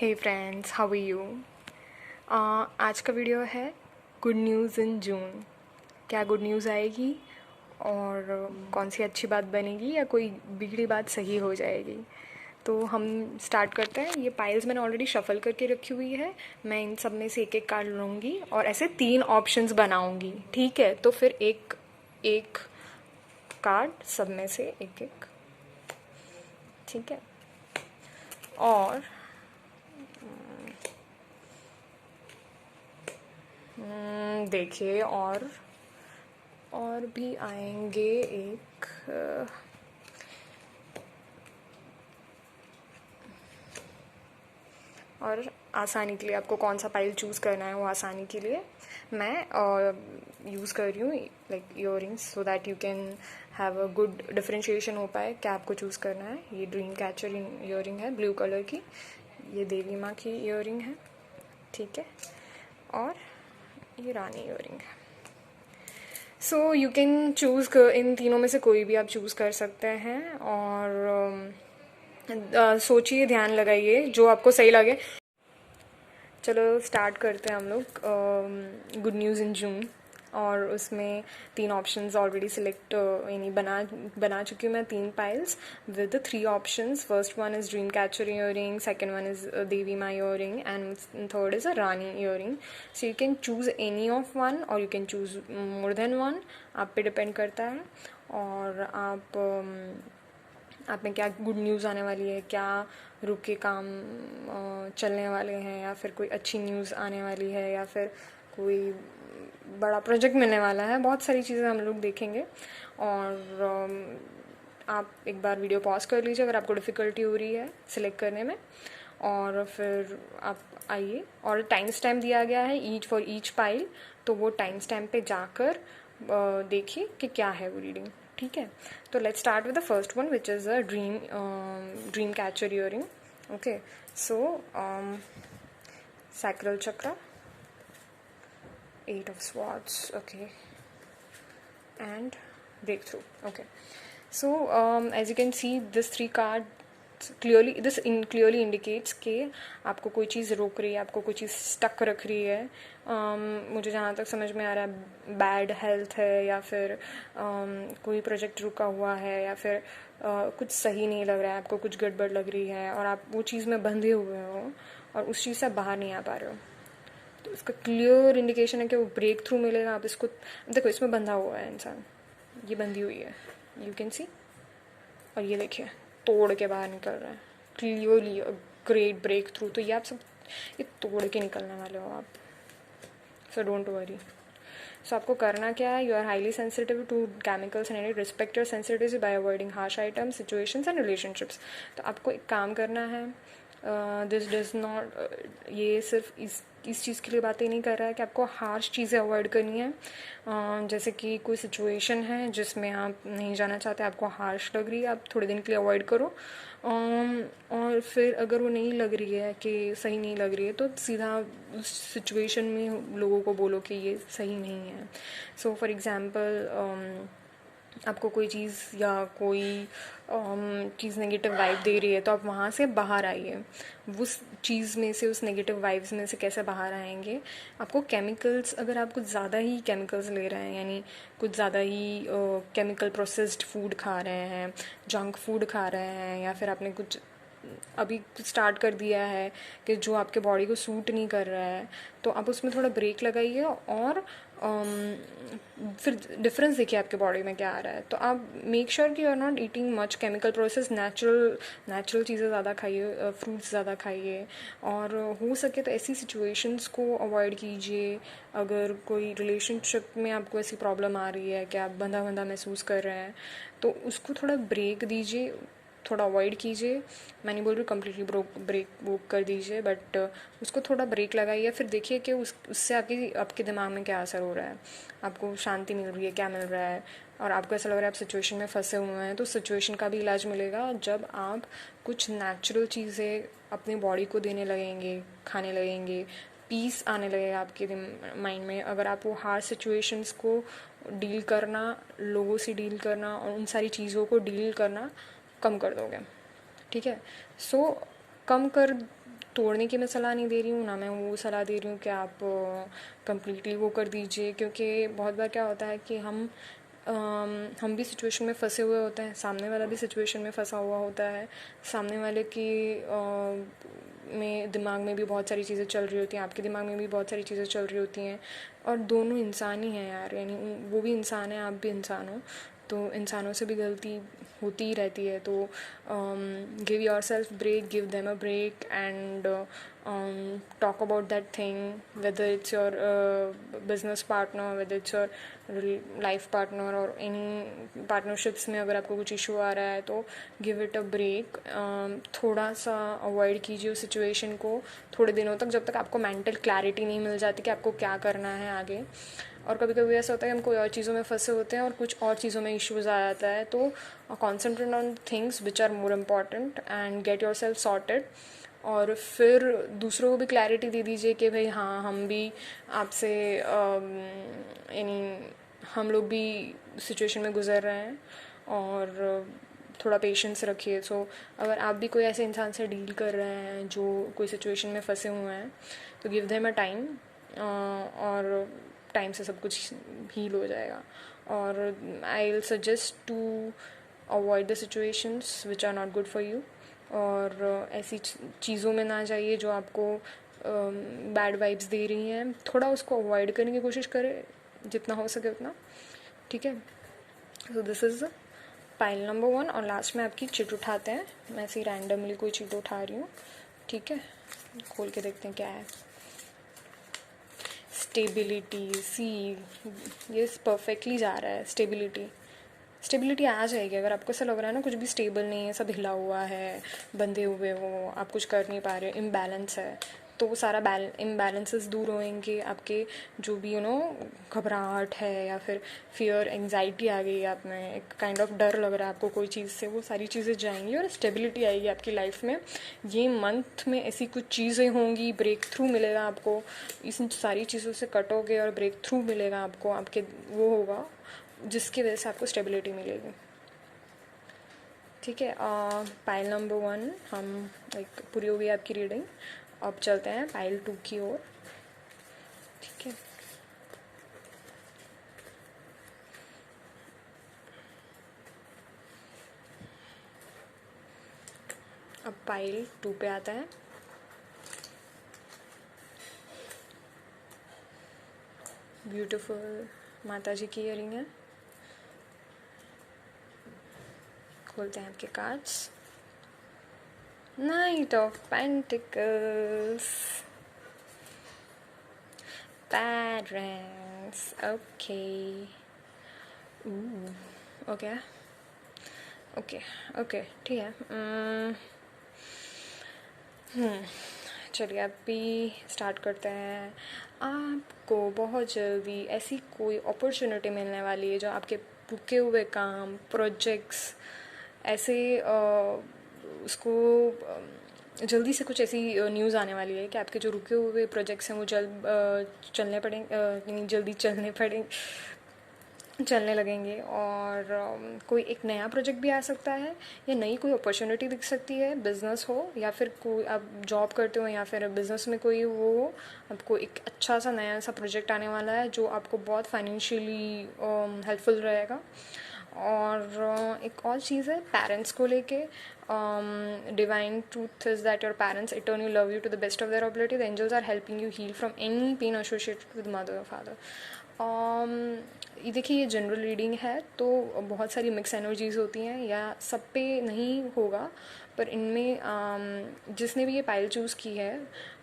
Hey friends, how are you. आज का video है गुड न्यूज़ इन जून। क्या गुड न्यूज़ आएगी और कौन सी अच्छी बात बनेगी या कोई बिगड़ी बात सही हो जाएगी। तो हम स्टार्ट करते हैं। ये पाइल्स मैंने ऑलरेडी शफ़ल करके रखी हुई है। मैं इन सब में से एक एक कार्ड लूँगी और ऐसे 3 ऑप्शंस बनाऊँगी, ठीक है। तो फिर एक एक कार्ड सब में से एक एक, ठीक है। और देखिए और भी आएंगे एक और आसानी के लिए आपको कौन सा पाइल चूज़ करना है, वो आसानी के लिए मैं यूज़ कर रही हूँ like earrings, so that you can have a good differentiation हो पाए क्या आपको चूज़ करना है। ये ड्रीम कैचर ईयरिंग है ब्लू कलर की, ये देवी माँ की ईयरिंग है, ठीक है। और ये रानी ईयरिंग है। सो यू कैन चूज़, इन तीनों में से कोई भी आप चूज़ कर सकते हैं। और सोचिए, ध्यान लगाइए, जो आपको सही लगे। चलो स्टार्ट करते हैं हम लोग गुड न्यूज़ इन जून। और उसमें 3 ऑप्शंस ऑलरेडी सिलेक्ट यानी बना चुकी हूँ मैं 3 piles with 3 options. First one is dream catcher earring, second one is Devi Maa earring and third is a rani earring. So you can choose any of one और you can choose more than one, आप पे depend करता है। और आप में क्या good news आने वाली है, क्या रुके काम चलने वाले हैं, या फिर कोई अच्छी न्यूज़ आने वाली है, या फिर कोई बड़ा प्रोजेक्ट मिलने वाला है। बहुत सारी चीज़ें हम लोग देखेंगे। और आप एक बार वीडियो पॉज कर लीजिए अगर आपको डिफ़िकल्टी हो रही है सिलेक्ट करने में, और फिर आप आइए। और टाइम स्टैम्प दिया गया है फॉर ईच पाइल, तो वो टाइम स्टैम्प पे जाकर देखिए कि क्या है वो रीडिंग, ठीक है। तो let's start with the first one which is a dream catcher earring. Okay, so sacral chakra, 8 of swords, okay, and breakthrough. Okay, so as you can see, this 3 cards clearly indicates कि आपको कोई चीज़ रोक रही है, आपको कोई चीज़ stuck रख रही है। मुझे जहाँ तक समझ में आ रहा है बैड हेल्थ है, या फिर कोई प्रोजेक्ट रुका हुआ है, या फिर कुछ सही नहीं लग रहा है, आपको कुछ गड़बड़ लग रही है और आप वो चीज़ में बंधे हुए हो और उस चीज़ से बाहर नहीं आ पा रहे हो। तो इसका क्लियर इंडिकेशन है कि वो ब्रेक थ्रू मिलेगा। आप इसको देखो, इसमें बंधा हुआ है इंसान, ये बंधी हुई है, यू कैन सी। और ये देखिए तोड़ के बाहर निकल रहा है, क्लियरली ग्रेट ब्रेक थ्रू। तो ये आप सब ये तोड़ के निकलने वाले हो आप, सो डोंट वरी। सो आपको करना क्या है, you are highly sensitive to chemicals and respect your sensitivity by avoiding harsh items, situations and relationships. तो आपको एक काम करना है, दिस डज नॉट, ये सिर्फ इस चीज़ के लिए बातें नहीं कर रहा है कि आपको हार्श चीज़ें अवॉइड करनी है। जैसे कि कोई सिचुएशन है जिसमें आप नहीं जाना चाहते, आपको हार्श लग रही है, आप थोड़े दिन के लिए अवॉइड करो। और फिर अगर वो नहीं लग रही है कि सही नहीं लग रही है, तो सीधा उस सिचुएशन में लोगों को बोलो कि ये सही नहीं है। सो फॉर एग्ज़ाम्पल, आपको कोई चीज़ या कोई चीज़ नेगेटिव वाइब दे रही है, तो आप वहाँ से बाहर आइए। उस चीज़ में से, उस नेगेटिव वाइब्स में से कैसे बाहर आएंगे, आपको केमिकल्स, अगर आप कुछ ज़्यादा ही केमिकल्स ले रहे हैं, यानी कुछ ज़्यादा ही केमिकल प्रोसेस्ड फूड खा रहे हैं, जंक फूड खा रहे हैं, या फिर आपने कुछ अभी स्टार्ट कर दिया है कि जो आपके बॉडी को सूट नहीं कर रहा है, तो आप उसमें थोड़ा ब्रेक लगाइए और फिर डिफरेंस देखिए आपके बॉडी में क्या आ रहा है। तो आप मेक श्योर कि you are not eating much chemical process, natural चीज़ें ज़्यादा खाइए, फ्रूट्स ज़्यादा खाइए। और हो सके तो ऐसी सिचुएशंस को अवॉइड कीजिए। अगर कोई रिलेशनशिप में आपको ऐसी प्रॉब्लम आ रही है कि आप बंधा बंधा महसूस कर रहे हैं, तो उसको थोड़ा ब्रेक दीजिए, थोड़ा अवॉइड कीजिए। मैं नहीं बोल रही कम्प्लीटली ब्रेक वो कर दीजिए, बट उसको थोड़ा ब्रेक लगाइए। फिर देखिए कि उससे आपके दिमाग में क्या असर हो रहा है, आपको शांति मिल रही है, क्या मिल रहा है, और आपको ऐसा लग रहा है आप सिचुएशन में फंसे हुए हैं। तो सिचुएशन का भी इलाज मिलेगा जब आप कुछ नेचुरल चीज़ें अपनी बॉडी को देने लगेंगे, खाने लगेंगे, पीस आने लगेगा आपके माइंड में। अगर आप वो हार्ड सिचुएशंस को डील करना, लोगों से डील करना और उन सारी चीज़ों को डील करना कम कर दोगे, ठीक है। सो कम कर तोड़ने की मैं सलाह नहीं दे रही हूँ, ना मैं वो सलाह दे रही हूँ कि आप कम्प्लीटली वो कर दीजिए, क्योंकि बहुत बार क्या होता है कि हम भी सिचुएशन में फंसे हुए होते हैं, सामने वाला भी सिचुएशन में फंसा हुआ होता है, सामने वाले की में दिमाग में भी बहुत सारी चीज़ें चल रही होती हैं, आपके दिमाग में भी बहुत सारी चीज़ें चल रही होती हैं, और दोनों इंसान ही हैं यार, यानी वो भी इंसान है, आप भी इंसान हो, तो इंसानों से भी गलती होती ही रहती है। तो give yourself break, give them a break and talk about that thing, whether it's your business partner, whether it's your life partner or any partnerships में अगर आपको कुछ इशू आ रहा है तो गिव इट अ ब्रेक, थोड़ा सा avoid कीजिए उस सिचुएशन को थोड़े दिनों तक, जब तक आपको मेंटल क्लैरिटी नहीं मिल जाती कि आपको क्या करना है आगे। और कभी कभी ऐसा होता है कि हम कोई और चीज़ों में फंसे होते हैं और कुछ और चीज़ों में इश्यूज़ आ जाता है, तो concentrate on things which are more important and get yourself sorted. और फिर दूसरों को भी क्लैरिटी दे दीजिए कि भाई हाँ, हम भी आपसे यानी हम लोग भी सिचुएशन में गुजर रहे हैं, और थोड़ा पेशेंस रखिए। सो अगर आप भी कोई ऐसे इंसान से डील कर रहे हैं जो कोई सिचुएशन में फंसे हुए हैं, तो गिव देम अ टाइम, और टाइम से सब कुछ हील हो जाएगा। और I will suggest to avoid the situations which are not good for you, और ऐसी चीज़ों में ना जाइए जो आपको बैड वाइब्स दे रही हैं, थोड़ा उसको अवॉइड करने की कोशिश करें जितना हो सके उतना, ठीक है। So this is pile number 1, और लास्ट में आपकी चिट उठाते हैं। मैं ऐसे ही रैंडमली कोई चीज़ उठा रही हूँ, ठीक है, खोल के देखते हैं क्या है। स्टेबिलिटी, सी, ये परफेक्टली जा रहा है। स्टेबिलिटी आ जाएगी। अगर आपको ऐसा लग रहा है ना कुछ भी स्टेबल नहीं है, सब हिला हुआ है, बंधे हुए हो, आप कुछ कर नहीं पा रहे, इम्बैलेंस है, तो वो सारा इम्बैलेंसेस दूर होएंगे। आपके जो भी घबराहट है या फिर फियर, एंग्जाइटी आ गई आप में, एक काइंड ऑफ डर लग रहा है आपको कोई चीज़ से, वो सारी चीज़ें जाएंगी और स्टेबिलिटी आएगी आपकी लाइफ में। ये मंथ में ऐसी कुछ चीज़ें होंगी, ब्रेक थ्रू मिलेगा आपको, इस सारी चीज़ों से कटोगे और ब्रेक थ्रू मिलेगा आपको, आपके वो होगा जिसकी वजह से आपको स्टेबिलिटी मिलेगी, ठीक है। पाइल नंबर 1 हम लाइक पूरी हो गई आपकी रीडिंग। अब चलते हैं पाइल 2 की ओर, ठीक है। अब पाइल 2 पे आता है। ब्यूटीफुल माता जी की इयरिंग है। खोलते हैं आपके cards. Night of pentacles, parents, okay, okay okay okay, ठीक है। चलिए अभी स्टार्ट करते हैं। आपको बहुत जल्दी ऐसी कोई अपॉर्चुनिटी मिलने वाली है जो आपके रुके हुए काम, प्रोजेक्ट्स, ऐसे उसको जल्दी से कुछ ऐसी न्यूज़ आने वाली है कि आपके जो रुके हुए प्रोजेक्ट्स हैं वो चलने पड़ेंगे, जल्दी चलने लगेंगे। और कोई एक नया प्रोजेक्ट भी आ सकता है, या नई कोई अपॉर्चुनिटी दिख सकती है, बिज़नेस हो या फिर कोई आप जॉब करते हो या फिर बिज़नेस में कोई वो हो, आपको एक अच्छा सा नया सा प्रोजेक्ट आने वाला है जो आपको बहुत फाइनेंशियली हेल्पफुल रहेगा। और एक और चीज़ है पेरेंट्स को लेके, divine truth is that your parents eternally love you to the best of their ability, the angels are helping you heal from any pain associated with mother और फादर। ये देखिए, ये जनरल रीडिंग है तो बहुत सारी मिक्स एनर्जीज होती हैं, या सब पे नहीं होगा, पर इनमें जिसने भी ये पाइल चूज़ की है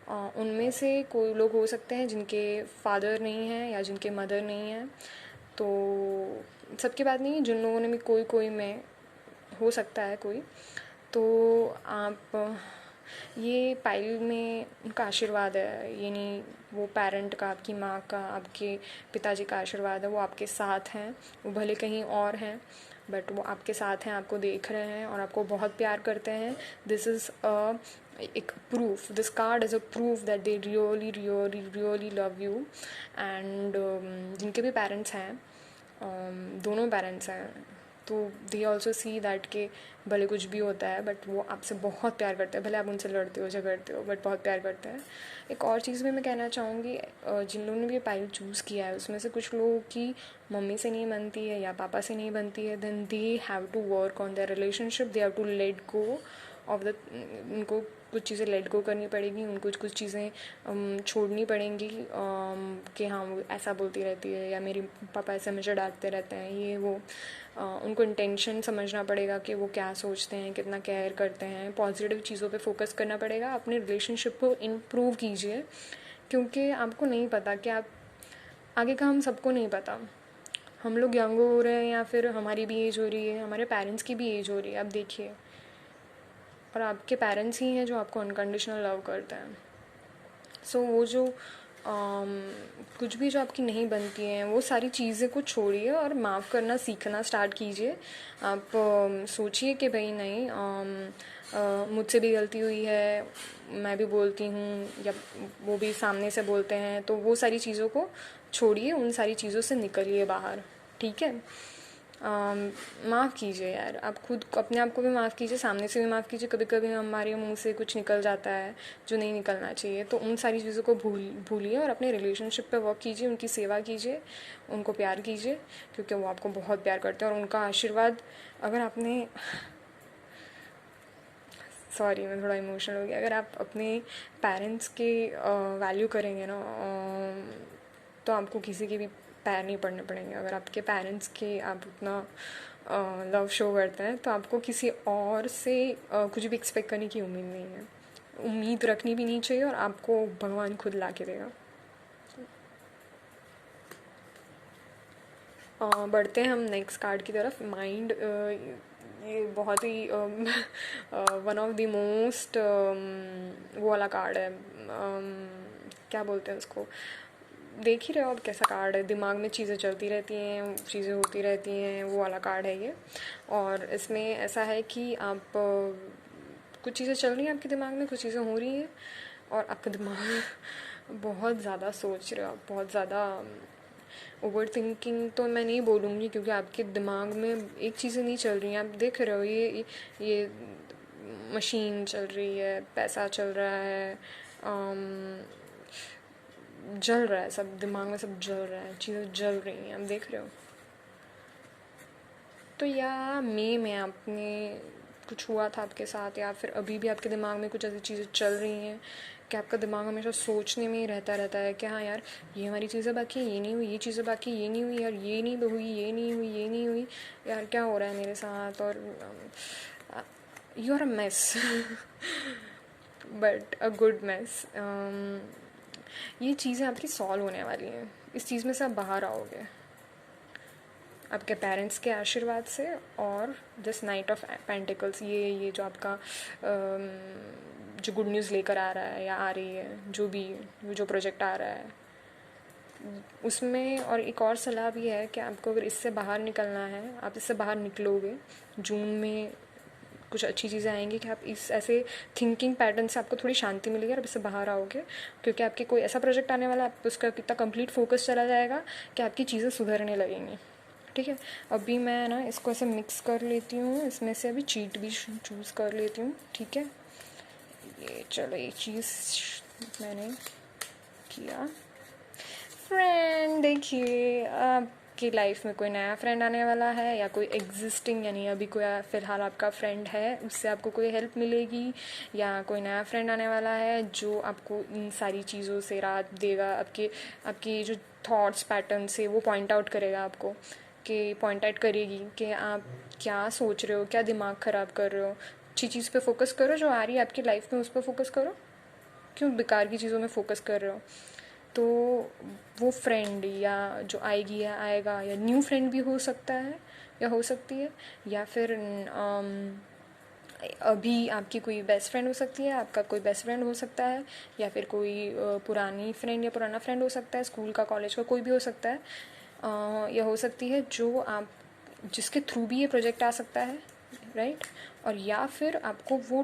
उनमें से कोई लोग हो सकते हैं जिनके फादर नहीं हैं या जिनके मदर नहीं हैं, तो सबकी बात नहीं, जिन लोगों ने भी कोई में हो सकता है कोई, तो आप ये पाइल में उनका आशीर्वाद है, यानी वो पेरेंट का, आपकी माँ का, आपके पिताजी का आशीर्वाद है, वो आपके साथ हैं, वो भले कहीं और हैं बट वो आपके साथ हैं, आपको देख रहे हैं और आपको बहुत प्यार करते हैं। दिस इज़ एक proof, this card is a proof that they really really really love you. And जिनके भी पेरेंट्स हैं, दोनों पेरेंट्स हैं, तो दे ऑल्सो सी दैट के भले कुछ भी होता है बट वो आपसे बहुत प्यार करते हैं, भले आप उनसे लड़ते हो झगड़ते हो बट बहुत प्यार करते हैं। एक और चीज़ भी मैं कहना चाहूँगी, जिन लोगों ने भी पायल चूज़ किया है उसमें से कुछ लोगों की मम्मी से नहीं बनती है या पापा से नहीं बनती है, then they have to work on their relationship, they have to let go of the, उनको कुछ चीज़ें लेट गो करनी पड़ेगी, उनको कुछ चीज़ें छोड़नी पड़ेंगी कि हाँ वो ऐसा बोलती रहती है या मेरी पापा ऐसे मुझे डांटते रहते हैं, ये वो उनको इंटेंशन समझना पड़ेगा कि वो क्या सोचते हैं, कितना केयर करते हैं। पॉजिटिव चीज़ों पे फोकस करना पड़ेगा, अपने रिलेशनशिप को इम्प्रूव कीजिए, क्योंकि आपको नहीं पता कि आप आगे का, हम सबको नहीं पता, हम लोग यंग हो रहे हैं या फिर हमारी भी एज हो रही है, हमारे पेरेंट्स की भी एज हो रही है, आप देखिए, और आपके पेरेंट्स ही हैं जो आपको अनकंडीशनल लव करते हैं। सो वो जो कुछ भी जो आपकी नहीं बनती हैं वो सारी चीज़ें को छोड़िए और माफ़ करना सीखना स्टार्ट कीजिए। आप सोचिए कि भाई नहीं, मुझसे भी गलती हुई है, मैं भी बोलती हूँ या वो भी सामने से बोलते हैं, तो वो सारी चीज़ों को छोड़िए, उन सारी चीज़ों से निकलिए बाहर, ठीक है। माफ़ कीजिए यार, आप खुद अपने आप को भी माफ़ कीजिए, सामने से भी माफ़ कीजिए। कभी कभी हमारे मुंह से कुछ निकल जाता है जो नहीं निकलना चाहिए, तो उन सारी चीज़ों को भूलिए और अपने रिलेशनशिप पे वर्क कीजिए, उनकी सेवा कीजिए, उनको प्यार कीजिए, क्योंकि वो आपको बहुत प्यार करते हैं। और उनका आशीर्वाद, अगर आपने सॉरी मैं थोड़ा इमोशनल हो गया, अगर आप अपने पेरेंट्स के वैल्यू करेंगे ना, तो आपको किसी के भी पैर नहीं पड़ने पड़ेंगे। अगर आपके पेरेंट्स के आप उतना लव शो करते हैं तो आपको किसी और से कुछ भी एक्सपेक्ट करने की उम्मीद नहीं है, उम्मीद रखनी भी नहीं चाहिए, और आपको भगवान खुद ला के देगा। बढ़ते हैं हम नेक्स्ट कार्ड की तरफ। माइंड, ये बहुत ही वन ऑफ द मोस्ट वो वाला कार्ड है, क्या बोलते हैं उसको, देख ही रहे हो आप कैसा कार्ड है, दिमाग में चीज़ें चलती रहती हैं, चीज़ें होती रहती हैं, वो वाला कार्ड है ये। और इसमें ऐसा है कि आप कुछ चीज़ें चल रही हैं आपके दिमाग में, कुछ चीज़ें हो रही हैं और आपका दिमाग बहुत ज़्यादा सोच रहे हो आप, बहुत ज़्यादा ओवर थिंकिंग तो मैं नहीं बोलूँगी, क्योंकि आपके दिमाग में एक चीज़ें नहीं चल रही हैं। आप देख रहे हो ये मशीन चल रही है, पैसा चल रहा है, जल रहा है सब, दिमाग में सब जल रहा है, चीज़ें जल रही हैं, आप देख रहे हो। तो या मई में आपने कुछ हुआ था आपके साथ, या फिर अभी भी आपके दिमाग में कुछ ऐसी चीज़ें चल रही हैं कि आपका दिमाग हमेशा सोचने में ही रहता है कि हाँ यार ये हमारी चीज़ें बाकी, ये नहीं हुई, ये चीज़ें बाकी, ये नहीं हुई यार, ये नहीं हुई, ये नहीं हुई, ये नहीं हुई यार, क्या हो रहा है मेरे साथ, और you are a mess but a good mess. ये चीज़ें आपकी सॉल्व होने वाली हैं, इस चीज़ में से आप बाहर आओगे आपके पेरेंट्स के आशीर्वाद से। और दिस नाइट ऑफ पेंटिकल्स, ये जो आपका जो गुड न्यूज़ लेकर आ रहा है या आ रही है, जो भी जो प्रोजेक्ट आ रहा है उसमें। और एक और सलाह भी है कि आपको अगर इससे बाहर निकलना है, आप इससे बाहर निकलोगे, जून में कुछ अच्छी चीज़ें आएंगी कि आप इस ऐसे थिंकिंग पैटर्न से आपको थोड़ी शांति मिलेगी और आप इससे बाहर आओगे, क्योंकि आपके कोई ऐसा प्रोजेक्ट आने वाला है, आप उसका कितना कंप्लीट फोकस चला जाएगा कि आपकी चीज़ें सुधरने लगेंगी, ठीक है। अभी मैं ना इसको ऐसे मिक्स कर लेती हूँ, इसमें से अभी चीट भी चूज़ कर लेती हूँ, ठीक है। ये चलो, ये चीज़ मैंने किया। फ्रेंड, देखिए आपकी लाइफ में कोई नया फ्रेंड आने वाला है, या कोई एग्जिस्टिंग यानी अभी कोई फ़िलहाल आपका फ्रेंड है, उससे आपको कोई हेल्प मिलेगी, या कोई नया फ्रेंड आने वाला है जो आपको इन सारी चीज़ों से राहत देगा, आपकी जो थॉट्स पैटर्न से वो पॉइंट आउट करेगा आपको, कि पॉइंट आउट करेगी कि आप क्या सोच रहे हो, क्या दिमाग ख़राब कर रहे हो। अच्छी चीज़ पे फोकस करो, जो आ रही है आपकी लाइफ में उस पर फोकस करो, क्यों बेकार की चीज़ों में फोकस कर रहे हो। तो वो फ्रेंड या जो आएगी या आएगा, या न्यू फ्रेंड भी हो सकता है या हो सकती है, या फिर अभी आपकी कोई बेस्ट फ्रेंड हो सकती है, आपका कोई बेस्ट फ्रेंड हो सकता है, या फिर कोई पुरानी फ्रेंड या पुराना फ्रेंड हो सकता है, स्कूल का कॉलेज का कोई भी हो सकता है, या हो सकती है जो आप जिसके थ्रू भी ये प्रोजेक्ट आ सकता है, राइट। और या फिर आपको वो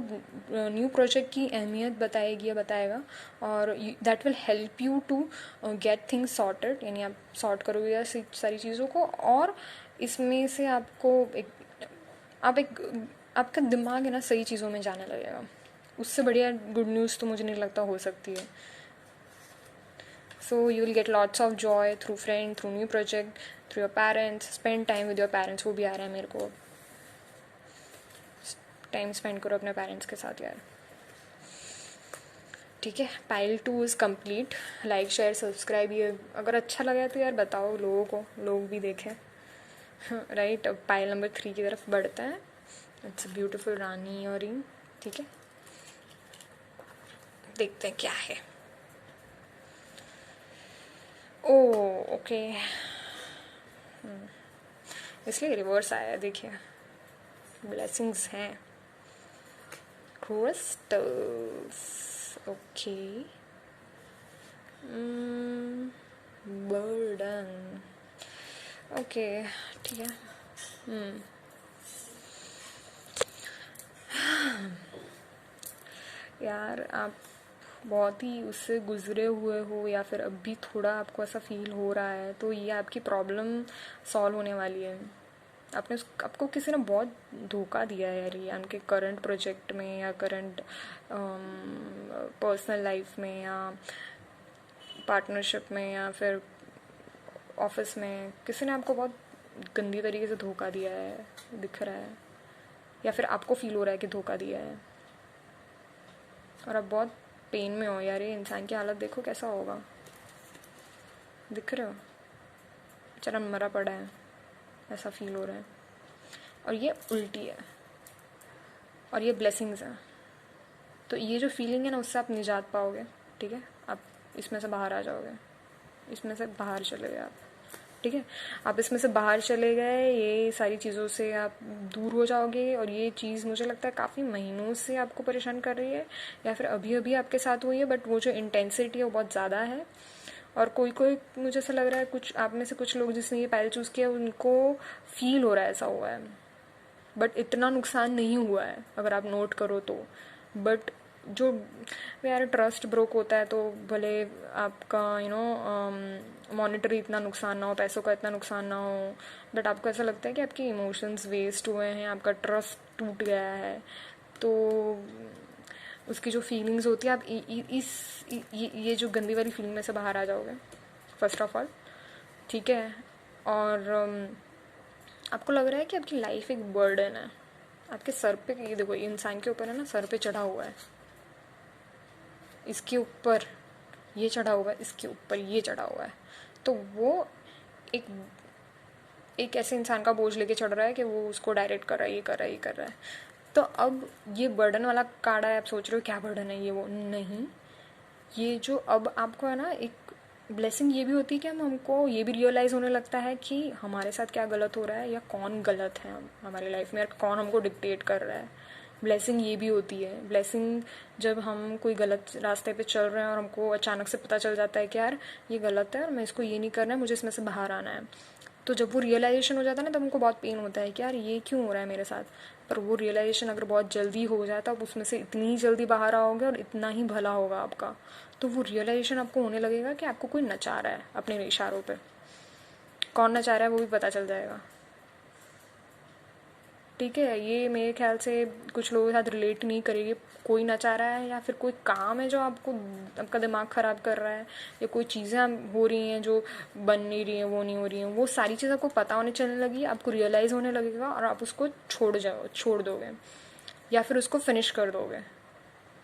न्यू प्रोजेक्ट की अहमियत बताएगी या बताएगा, और that will help you to get things sorted, यानी आप सॉर्ट करोगे या सारी चीज़ों को, और इसमें से आपको आपका दिमाग है ना सही चीज़ों में जाने लगेगा। उससे बढ़िया गुड न्यूज़ तो मुझे नहीं लगता हो सकती है। So you will get lots of Joy through friend, through new project, through your parents. Spend time with your parents, वो भी आ रहा है मेरे को। टाइम स्पेंड करो अपने पेरेंट्स के साथ यार। ठीक है, pile 2 is complete. Like share subscribe, ये अगर अच्छा लगा तो यार बताओ लोगों को, लोग भी देखें। राइट, अब पाइल नंबर 3 की तरफ बढ़ते हैं। It's beautiful Rani earring. ठीक है, देखते हैं क्या है। ओ ओके, इसलिए रिवर्स आया है, देखिए ब्लेसिंग्स हैं। Crystals, okay. बर्डन, ओके ठीक है। यार आप बहुत ही उससे गुजरे हुए हो, या फिर अभी थोड़ा आपको ऐसा फील हो रहा है, तो ये आपकी प्रॉब्लम सॉल्व होने वाली है। आपको किसी ने बहुत धोखा दिया है यार, ये उनके करंट प्रोजेक्ट में या करंट पर्सनल लाइफ में या पार्टनरशिप में या फिर ऑफिस में। किसी ने आपको बहुत गंदी तरीके से धोखा दिया है, दिख रहा है, या फिर आपको फील हो रहा है कि धोखा दिया है, और आप बहुत पेन में हो यार। ये इंसान की हालत देखो कैसा होगा, दिख रहे हो, बेचारा मरा पड़ा है, ऐसा फील हो रहा है। और ये उल्टी है, और ये ब्लेसिंग्स हैं। तो ये जो फीलिंग है ना, उससे आप निजात पाओगे। ठीक है, आप इसमें से बाहर आ जाओगे, इसमें से बाहर चले गए आप। ठीक है, आप इसमें से बाहर चले गए, ये सारी चीज़ों से आप दूर हो जाओगे। और ये चीज़ मुझे लगता है काफ़ी महीनों से आपको परेशान कर रही है, या फिर अभी अभी आपके साथ हुई है, बट वो जो इंटेंसिटी है वो बहुत ज़्यादा है। और कोई मुझे ऐसा लग रहा है, कुछ आप में से कुछ लोग जिसने ये पाइल चूज़ किया उनको फील हो रहा है ऐसा हुआ है, बट इतना नुकसान नहीं हुआ है अगर आप नोट करो तो। बट जो यार ट्रस्ट ब्रोक होता है, तो भले आपका मॉनेटरी इतना नुकसान ना हो, पैसों का इतना नुकसान ना हो, बट आपको ऐसा लगता है कि आपके इमोशंस वेस्ट हुए हैं, आपका ट्रस्ट टूट गया है। तो उसकी जो फीलिंग्स होती है, आप ये जो गंदी वाली फीलिंग में से बाहर आ जाओगे फर्स्ट ऑफ ऑल। ठीक है, और आपको लग रहा है कि आपकी लाइफ एक बर्डन है आपके सर पे। ये देखो, इंसान के ऊपर है ना, सर पे चढ़ा हुआ है, इसके ऊपर ये चढ़ा हुआ है, इसके ऊपर ये चढ़ा हुआ है। तो वो एक ऐसे इंसान का बोझ लेके चढ़ रहा है कि वो उसको डायरेक्ट कर रहा है, ये कर रहा है, ये कर रहा है। तो अब ये बर्डन वाला कार्ड है, आप सोच रहे हो क्या बर्डन है ये, वो नहीं। ये जो अब आपको है ना, एक ब्लेसिंग ये भी होती है कि हमको ये भी रियलाइज़ होने लगता है कि हमारे साथ क्या गलत हो रहा है, या कौन गलत है हमारी लाइफ में, या कौन हमको डिक्टेट कर रहा है। ब्लेसिंग ये भी होती है। ब्लेसिंग जब हम कोई गलत रास्ते पे चल रहे हैं और हमको अचानक से पता चल जाता है कि यार ये गलत है और मैं इसको ये नहीं करना है, मुझे इसमें से बाहर आना है। तो जब वो रियलाइजेशन हो जाता है ना, तब हमको बहुत पेन होता है कि यार ये क्यों हो रहा है मेरे साथ। पर वो रियलाइजेशन अगर बहुत जल्दी हो जाए, तो आप उसमें से इतनी जल्दी बाहर आओगे और इतना ही भला होगा आपका। तो वो रियलाइजेशन आपको होने लगेगा कि आपको कोई नचा रहा है अपने इशारों पे। कौन नचा रहा है वो भी पता चल जाएगा। ठीक है, ये मेरे ख्याल से कुछ लोगों के साथ रिलेट नहीं करेगी। कोई नचा रहा है, या फिर कोई काम है जो आपका दिमाग ख़राब कर रहा है, या कोई चीज़ें हो रही हैं जो बन नहीं रही हैं, वो नहीं हो रही हैं। वो सारी चीज़ आपको पता होने चलने लगी, आपको रियलाइज़ होने लगेगा, और आप उसको छोड़ दोगे, या फिर उसको फिनिश कर दोगे।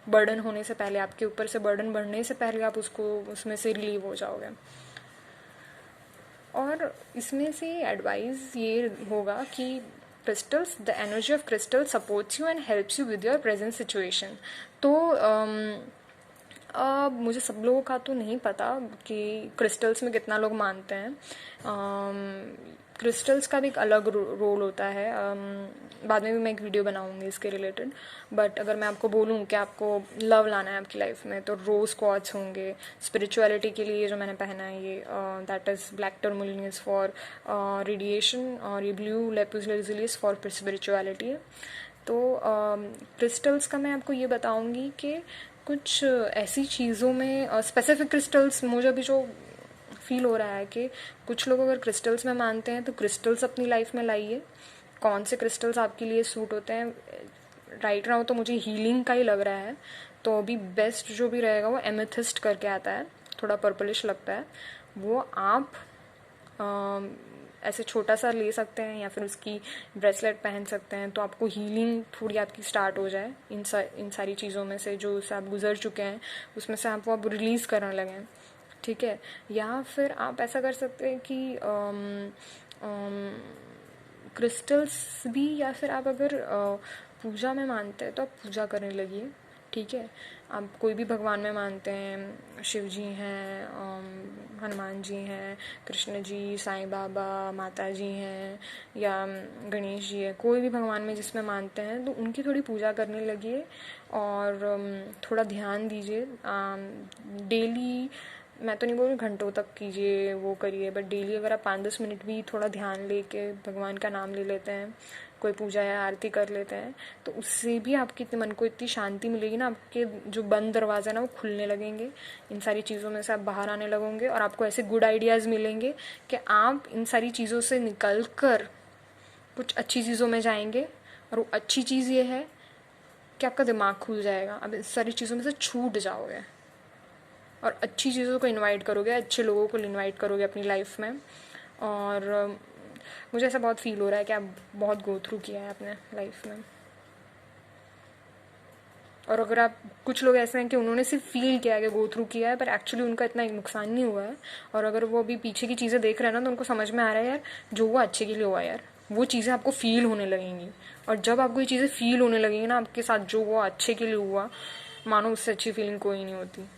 बर्डन होने से पहले, आपके ऊपर से बर्डन बढ़ने से पहले आप उसमें से रिलीव हो जाओगे। और इसमें से एडवाइस ये होगा कि crystals, the energy of crystal supports you and helps you with your present situation. तो मुझे सब लोगों का तो नहीं पता कि क्रिस्टल्स में कितना लोग मानते हैं। क्रिस्टल्स का भी एक अलग रोल होता है। बाद में भी मैं एक वीडियो बनाऊंगी इसके रिलेटेड। बट अगर मैं आपको बोलूँ कि आपको लव लाना है आपकी लाइफ में, तो रोज़ क्वार्ट्ज होंगे। स्पिरिचुअलिटी के लिए जो मैंने पहना है ये, that is black tourmaline for radiation, और ये blue lapis lazuli for spirituality. तो क्रिस्टल्स का मैं आपको ये बताऊंगी कि कुछ ऐसी चीज़ों में स्पेसिफिक क्रिस्टल्स मुझे अभी जो फील हो रहा है कि कुछ लोग अगर क्रिस्टल्स में मानते हैं तो क्रिस्टल्स अपनी लाइफ में लाइए। कौन से क्रिस्टल्स आपके लिए सूट होते हैं, राइट नाउ तो मुझे हीलिंग का ही लग रहा है, तो अभी बेस्ट जो भी रहेगा वो एमेथिस्ट करके आता है, थोड़ा पर्पलिश लगता है, वो आप ऐसे छोटा सा ले सकते हैं या फिर उसकी ब्रेसलेट पहन सकते हैं, तो आपको हीलिंग थोड़ी आपकी स्टार्ट हो जाए इन सारी चीज़ों में से जो उससे आप गुजर चुके हैं, उसमें से आपको आप रिलीज़ करने लगें, ठीक है। या फिर आप ऐसा कर सकते हैं कि क्रिस्टल्स भी, या फिर आप अगर पूजा में मानते हैं तो आप पूजा करने लगिए, ठीक है। आप कोई भी भगवान में मानते हैं, शिव जी हैं, हनुमान जी हैं, कृष्ण जी, साईं बाबा, माता जी हैं, या गणेश जी है, कोई भी भगवान में जिसमें मानते हैं तो उनकी थोड़ी पूजा करने लगिए और थोड़ा ध्यान दीजिए डेली। मैं तो नहीं बोल रही घंटों तक कीजिए, वो करिए, बट डेली अगर आप 5-10 मिनट भी थोड़ा ध्यान लेके भगवान का नाम ले लेते हैं, कोई पूजा या आरती कर लेते हैं, तो उससे भी आपके मन को इतनी शांति मिलेगी ना, आपके जो बंद दरवाज़ा ना वो खुलने लगेंगे, इन सारी चीज़ों में से आप बाहर आने लगोगे और आपको ऐसे गुड आइडियाज़ मिलेंगे कि आप इन सारी चीज़ों से निकल कर कुछ अच्छी चीज़ों में जाएंगे। और वो अच्छी चीज़ ये है कि आपका दिमाग खुल जाएगा, अब इस सारी चीज़ों में से छूट जाओगे और अच्छी चीज़ों को इनवाइट करोगे, अच्छे लोगों को इनवाइट करोगे अपनी लाइफ में। और मुझे ऐसा बहुत फील हो रहा है कि आप बहुत गो थ्रू किया है अपने लाइफ में। और अगर आप, कुछ लोग ऐसे हैं कि उन्होंने सिर्फ फील किया है कि गो थ्रू किया है, पर एक्चुअली उनका इतना नुकसान नहीं हुआ है, और अगर वो अभी पीछे की चीज़ें देख रहे हैं ना तो उनको समझ में आ रहा है यार जो वो अच्छे के लिए हुआ यार, वो चीज़ें आपको फील होने लगेंगी। और जब आपको ये चीज़ें फील होने लगेंगी ना आपके साथ, जो वो अच्छे के लिए हुआ, मानो उससे अच्छी फीलिंग कोई नहीं होती।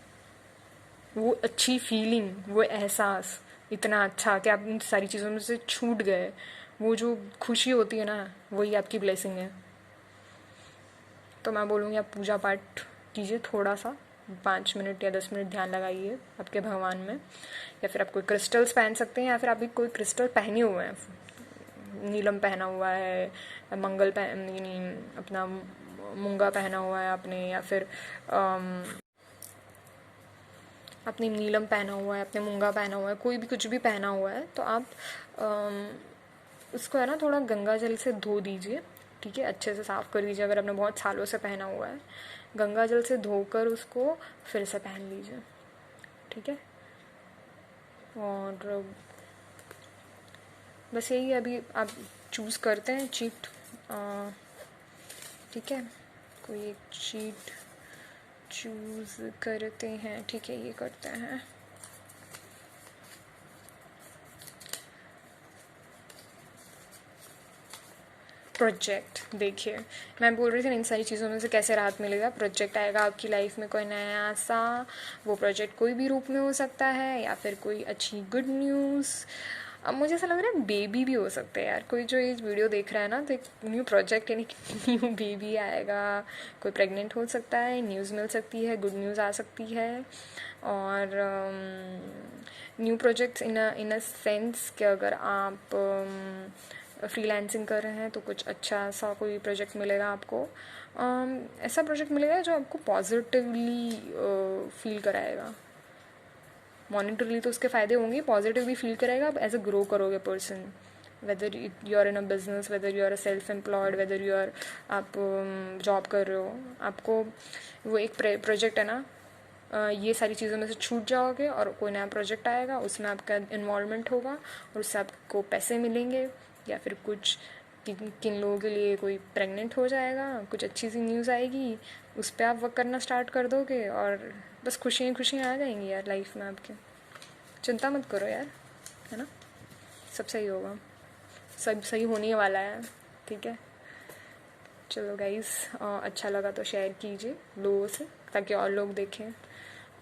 वो अच्छी फीलिंग, वो एहसास इतना अच्छा कि आप इन सारी चीज़ों में से छूट गए, वो जो खुशी होती है ना, वही आपकी ब्लेसिंग है। तो मैं बोलूँगी आप पूजा पाठ कीजिए, थोड़ा सा 5 मिनट या 10 मिनट ध्यान लगाइए आपके भगवान में, या फिर आप कोई क्रिस्टल्स पहन सकते हैं, या फिर आप भी कोई क्रिस्टल पहने हुए हैं, नीलम पहना हुआ है, मंगल यानी अपना मूंगा पहना हुआ है आपने, या फिर अपनी नीलम पहना हुआ है, अपने मूंगा पहना हुआ है, कोई भी कुछ भी पहना हुआ है, तो आप उसको है ना थोड़ा गंगा जल से धो दीजिए, ठीक है, अच्छे से साफ़ कर दीजिए। अगर आपने बहुत सालों से पहना हुआ है, गंगा जल से धोकर उसको फिर से पहन लीजिए, ठीक है। और बस यही, अभी आप चूज़ करते हैं चीट, ठीक है, कोई एक चीट चूज़ करते हैं, ठीक है, ये करते हैं। प्रोजेक्ट, देखिए मैं बोल रही थी इन सारी चीज़ों में से कैसे राहत मिलेगा। प्रोजेक्ट आएगा आपकी लाइफ में, कोई नया सा, वो प्रोजेक्ट कोई भी रूप में हो सकता है, या फिर कोई अच्छी गुड न्यूज़। अब मुझे ऐसा लग रहा है बेबी भी हो सकते हैं यार, कोई जो ये वीडियो देख रहा है ना, तो एक न्यू प्रोजेक्ट यानी न्यू बेबी आएगा, कोई प्रेग्नेंट हो सकता है, न्यूज़ मिल सकती है, गुड न्यूज़ आ सकती है। और new projects in a sense कि अगर आप फ्रीलांसिंग कर रहे हैं तो कुछ अच्छा सा कोई प्रोजेक्ट मिलेगा आपको, ऐसा प्रोजेक्ट मिलेगा जो आपको पॉजिटिवली फील कराएगा। मॉनिटरली तो उसके फ़ायदे होंगे, पॉजिटिवली फील कराएगा, आप एज अ ग्रो करोगे person, whether you are in a business, whether you are a self employed, whether you are, आप जॉब कर रहे हो, आपको वो एक प्रोजेक्ट है ना, ये सारी चीज़ों में से छूट जाओगे और कोई नया प्रोजेक्ट आएगा, उसमें आपका इन्वॉल्वमेंट होगा और उससे आपको पैसे मिलेंगे, या फिर कुछ किन लोगों के लिए कोई प्रेग्नेंट हो जाएगा, कुछ अच्छी सी न्यूज़ आएगी, उस पर आप वर्क करना स्टार्ट कर दोगे और बस खुशियाँ खुशियाँ आ जाएंगी यार लाइफ में आपके। चिंता मत करो यार, है ना, सब सही होगा, सब सही होने वाला है, ठीक है। चलो गाइस, अच्छा लगा तो शेयर कीजिए लोगों से ताकि और लोग देखें,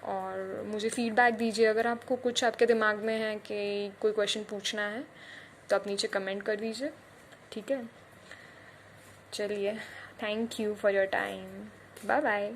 और मुझे फीडबैक दीजिए अगर आपको कुछ आपके दिमाग में है कि कोई क्वेश्चन पूछना है तो आप नीचे कमेंट कर दीजिए, ठीक है। चलिए, thank you for your time, bye bye.